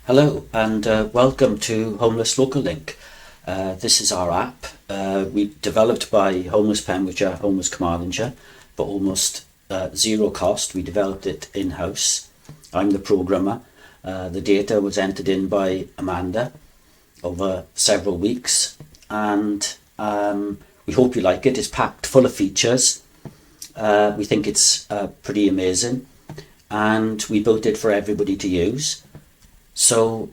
Hello and welcome to Homeless LocalLink. This is our app. We developed by Homeless Pembrokeshire, Homeless Carmarthenshire for almost zero cost. We developed it in-house. I'm the programmer. The data was entered in by Amanda over several weeks, and we hope you like it. It's packed full of features. We think it's pretty amazing, and we built it for everybody to use. So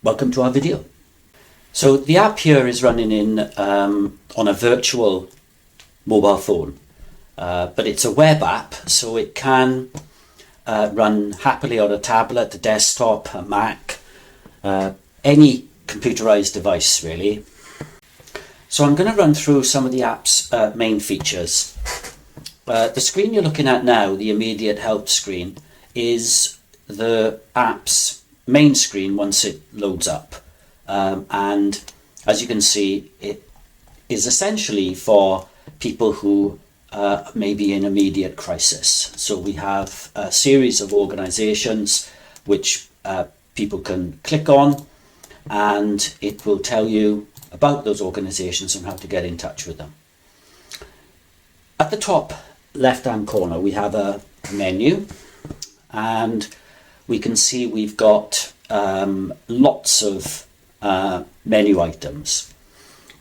welcome to our video. So the app here is running in on a virtual mobile phone, but it's a web app, so it can run happily on a tablet, a desktop, a Mac, any computerized device really. So I'm going to run through some of the app's main features. The screen you're looking at now, the immediate help screen, is the app's main screen once it loads up, and as you can see, it is essentially for people who may be in immediate crisis. So we have a series of organisations which people can click on, and it will tell you about those organisations and how to get in touch with them. At the top left hand corner we have a menu, and we can see we've got lots of menu items.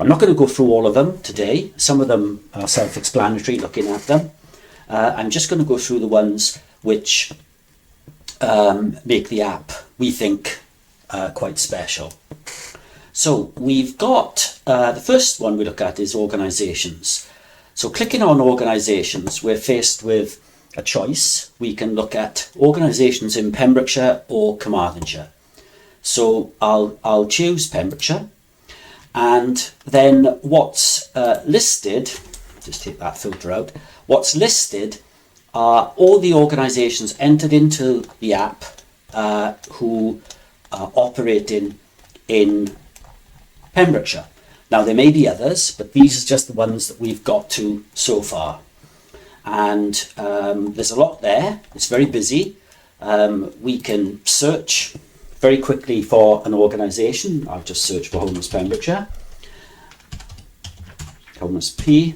I'm not going to go through all of them today. Some of them are self-explanatory looking at them. I'm just going to go through the ones which make the app, we think, quite special. So we've got, the first one we look at is organisations. So clicking on organisations, we're faced with a choice. We can look at organisations in Pembrokeshire or Carmarthenshire. So I'll choose Pembrokeshire, and then what's listed, just take that filter out, what's listed are all the organisations entered into the app who are operating in Pembrokeshire. Now there may be others, but these are just the ones that we've got to so far. And there's a lot there. It's very busy. We can search very quickly for an organisation. I'll just search for Homeless Pembrokeshire, Homeless P,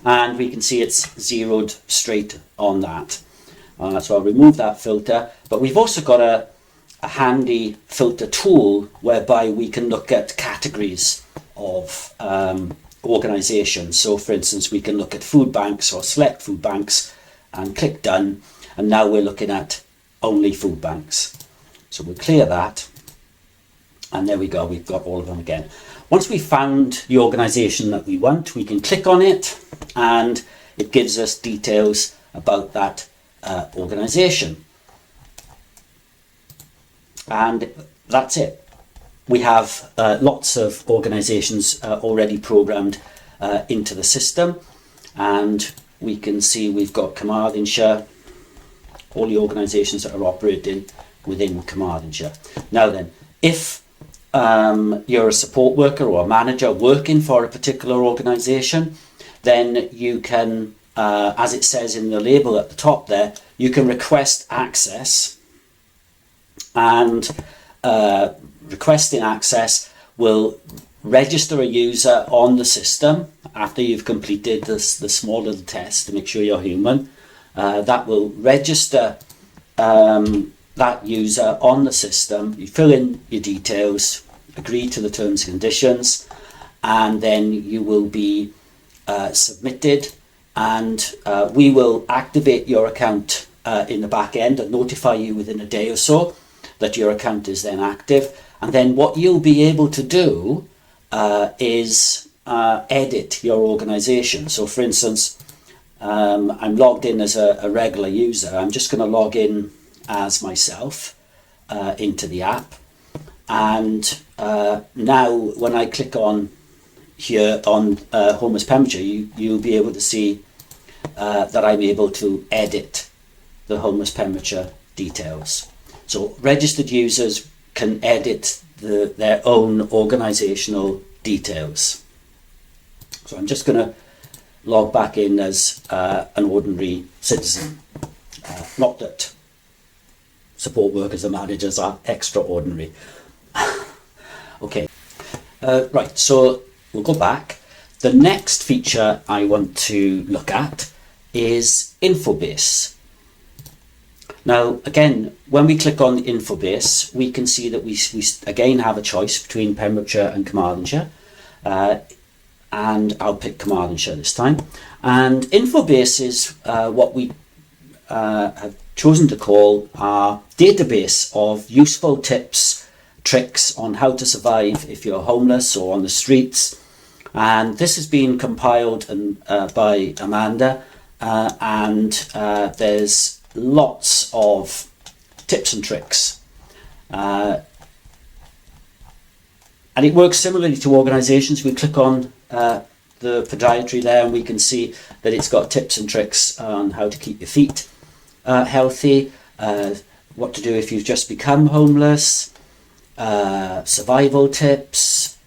and we can see it's zeroed straight on that. So I'll remove that filter, but we've also got a handy filter tool whereby we can look at categories of organisations. So for instance, we can look at food banks or select food banks and click done, and now we're looking at only food banks. So we'll clear that, and there we go, we've got all of them again. Once we've found the organisation that we want, we can click on it and it gives us details about that organisation, and that's it. We have lots of organisations already programmed into the system, and we can see we've got Carmarthenshire, all the organisations that are operating within Carmarthenshire. Now then, if you're a support worker or a manager working for a particular organisation, then you can, as it says in the label at the top there, you can request access, and requesting access will register a user on the system after you've completed the small little test to make sure you're human. That will register that user on the system. You fill in your details, agree to the terms and conditions, and then you will be submitted, and we will activate your account in the back end and notify you within a day or so that your account is then active. And then what you'll be able to do is edit your organisation. So for instance, I'm logged in as a regular user. I'm just going to log in as myself into the app. And now when I click on here on Homeless Pembrokeshire, you'll be able to see that I'm able to edit the Homeless Pembrokeshire details. So registered users can edit their own organisational details. So I'm just going to log back in as an ordinary citizen. Not that support workers and managers are extraordinary. Okay, right, so we'll go back. The next feature I want to look at is Infobase. Now, again, when we click on Infobase, we can see that we again have a choice between Pembrokeshire and Carmarthenshire, and I'll pick Carmarthenshire this time. And Infobase is what we have chosen to call our database of useful tips, tricks on how to survive if you're homeless or on the streets. And this has been compiled by Amanda, and there's lots of tips and tricks. And it works similarly to organisations. We click on the podiatry there and we can see that it's got tips and tricks on how to keep your feet healthy, what to do if you've just become homeless, survival tips,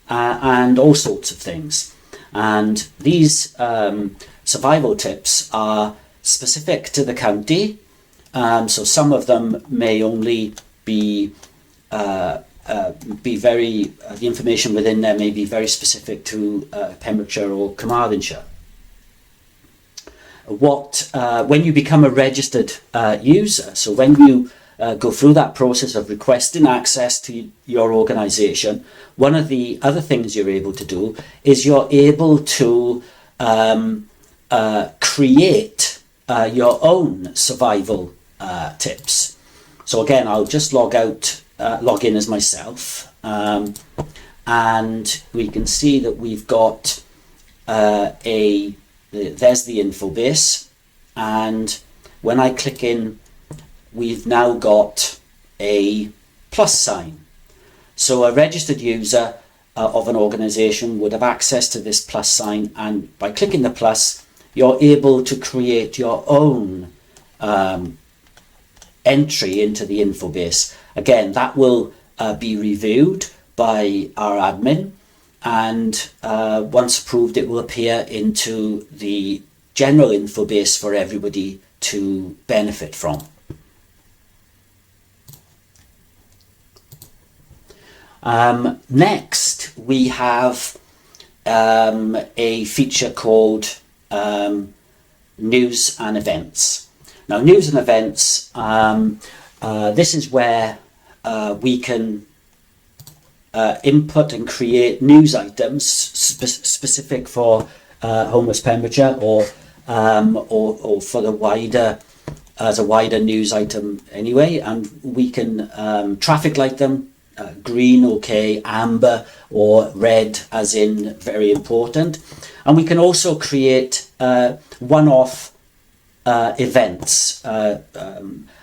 and all sorts of things. And these survival tips are specific to the county, so some of them may only be very, the information within there may be very specific to Pembrokeshire or Carmarthenshire. When you become a registered user, so when you go through that process of requesting access to your organisation, one of the other things you're able to do is you're able to create your own survival tips. So again, I'll just log in as myself, and we can see that we've got there's the Infobase, and when I click in, we've now got a plus sign. So a registered user of an organisation would have access to this plus sign, and by clicking the plus, you're able to create your own entry into the Infobase. Again, that will be reviewed by our admin, and once approved, it will appear into the general Infobase for everybody to benefit from. Next, we have a feature called News and Events. Now, news and events, this is where we can input and create news items specific for homeless Pembrokeshire, or for the wider, as a wider news item anyway, and we can traffic light them. Green, okay, amber, or red, as in very important. And we can also create one-off events.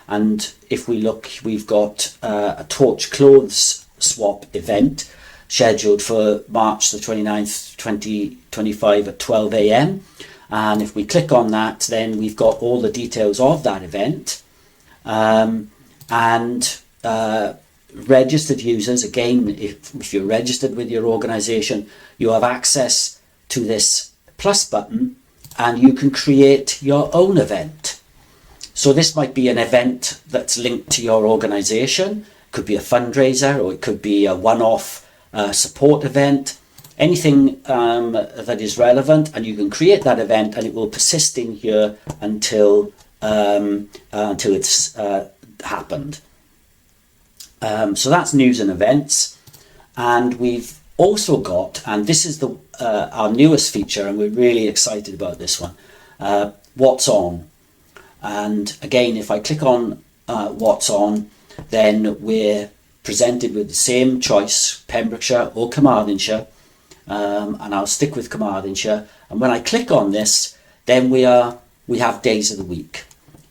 And if we look, we've got a torch clothes swap event scheduled for March the 29th, 2025 at 12 a.m. And if we click on that, then we've got all the details of that event. Registered users, again, if you're registered with your organisation, you have access to this plus button and you can create your own event. So this might be an event that's linked to your organisation, could be a fundraiser, or it could be a one-off support event, anything that is relevant, and you can create that event and it will persist in here until it's happened. So that's news and events, and we've also got, and this is our newest feature, and we're really excited about this one, What's On. And again, if I click on What's On, then we're presented with the same choice, Pembrokeshire or Carmarthenshire, and I'll stick with Carmarthenshire. And when I click on this, then we have days of the week,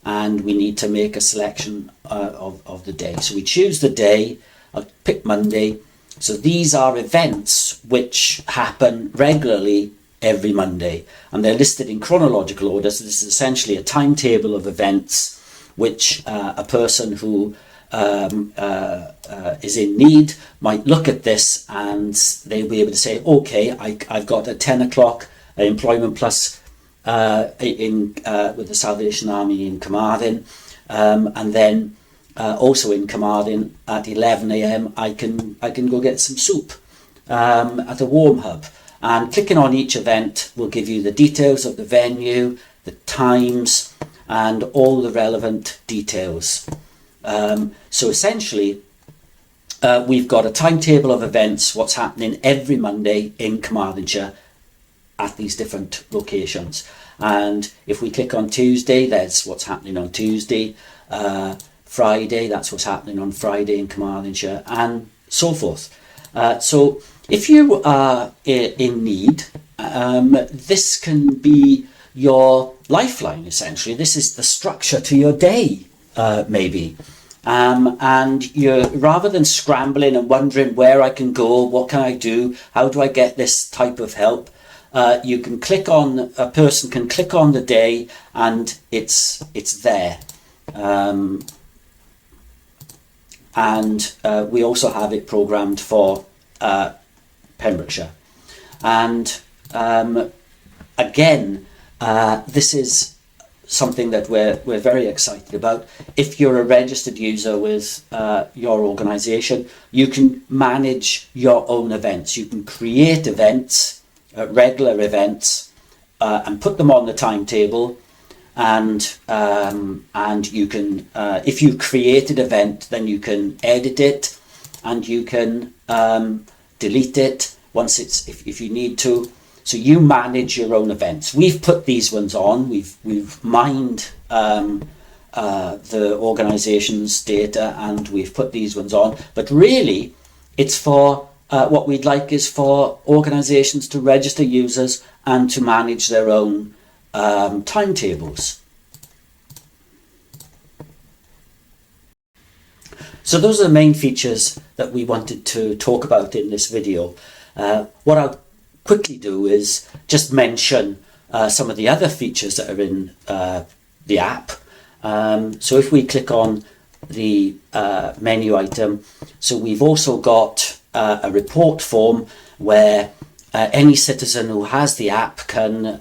and we need to make a selection of the day. So we choose the day. I'll pick Monday. So these are events which happen regularly every Monday, and they're listed in chronological order. So this is essentially a timetable of events which a person who is in need might look at this, and they'll be able to say, okay, I've got a 10 o'clock Employment Plus with the Salvation Army in Carmarthen, and then also in Carmarthen at 11 a.m. I can go get some soup at a warm hub. And clicking on each event will give you the details of the venue, the times, and all the relevant details. So essentially, we've got a timetable of events, what's happening every Monday in Carmarthenshire at these different locations. And if we click on Tuesday, there's what's happening on Tuesday. Friday, that's what's happening on Friday in Carmarthenshire, and so forth. So if you are in need, this can be your lifeline, essentially. This is the structure to your day, maybe. And you're, rather than scrambling and wondering where I can go, what can I do, how do I get this type of help, you can click on, a person can click on the day and it's there. And we also have it programmed for Pembrokeshire. And again, this is something that we're very excited about. If you're a registered user with your organisation, you can manage your own events. You can create events, regular events, and put them on the timetable. And you can, if you create an event, then you can edit it, and you can delete it once it's, if you need to. So you manage your own events. We've put these ones on. We've mined the organisation's data, and we've put these ones on. But really, it's for what we'd like is for organisations to register users and to manage their own timetables. So those are the main features that we wanted to talk about in this video. What I'll quickly do is just mention some of the other features that are in the app. So if we click on the menu item, so we've also got a report form where any citizen who has the app can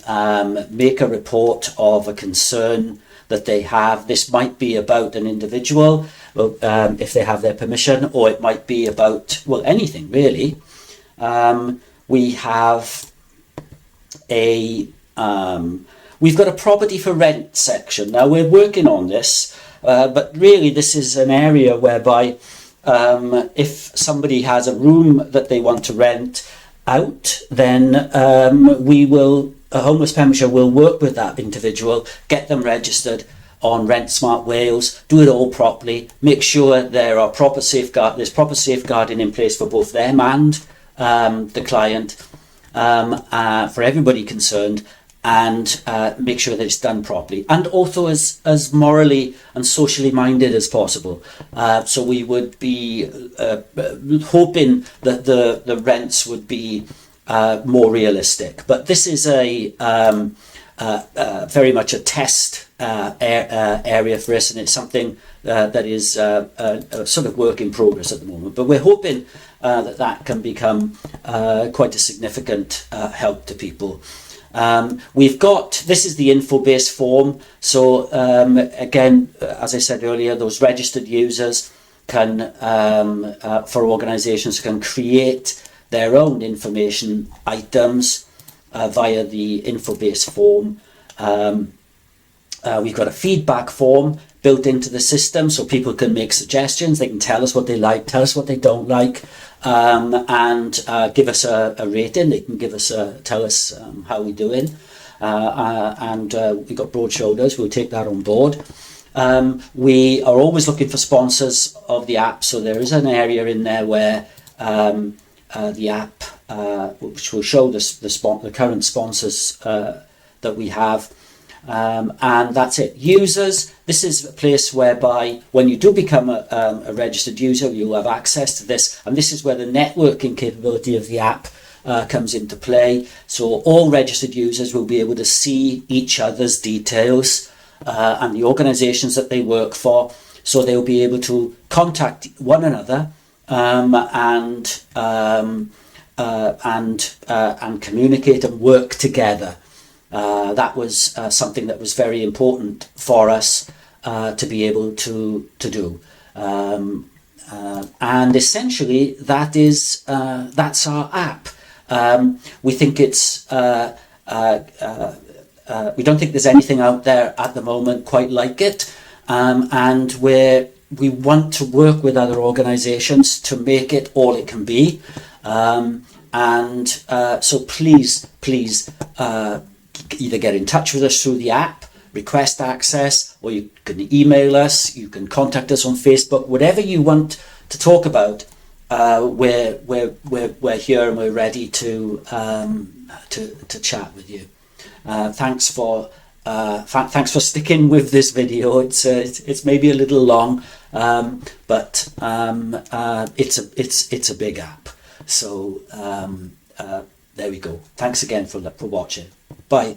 make a report of a concern that they have. This might be about an individual, if they have their permission, or it might be about, well, anything really. We have we've got a property for rent section. Now we're working on this, but really this is an area whereby if somebody has a room that they want to rent out, then Homeless Pembrokeshire will work with that individual, get them registered on Rent Smart Wales, do it all properly, make sure there's proper safeguarding in place for both them and the client, for everybody concerned, and make sure that it's done properly, and also as morally and socially minded as possible. So we would be hoping that the rents would be more realistic. But this is a very much a test area for us, and it's something that is a sort of work in progress at the moment. But we're hoping that can become quite a significant help to people. This is the info-based form. So again, as I said earlier, those registered users can, for organisations, can create their own information items via the info-based form. We've got a feedback form built into the system, so people can make suggestions. They can tell us what they like, tell us what they don't like, and give us a rating. They can tell us how we're doing, and we've got broad shoulders. We'll take that on board. We are always looking for sponsors of the app, so there is an area in there where the app, which will show the current sponsors that we have. And that's it. Users, this is a place whereby when you do become a registered user, you'll have access to this, and this is where the networking capability of the app comes into play. So all registered users will be able to see each other's details and the organisations that they work for, so they'll be able to contact one another and communicate and work together. That was something that was very important for us to be able to do. And essentially that's our app. We think it's we don't think there's anything out there at the moment quite like it, and we want to work with other organisations to make it all it can be. So please either get in touch with us through the app, request access, or you can email us, you can contact us on Facebook, whatever you want to talk about. We're here and we're ready to chat with you. Thanks for sticking with this video. It's maybe a little long, but it's a big app. So there we go. Thanks again for watching. Bye.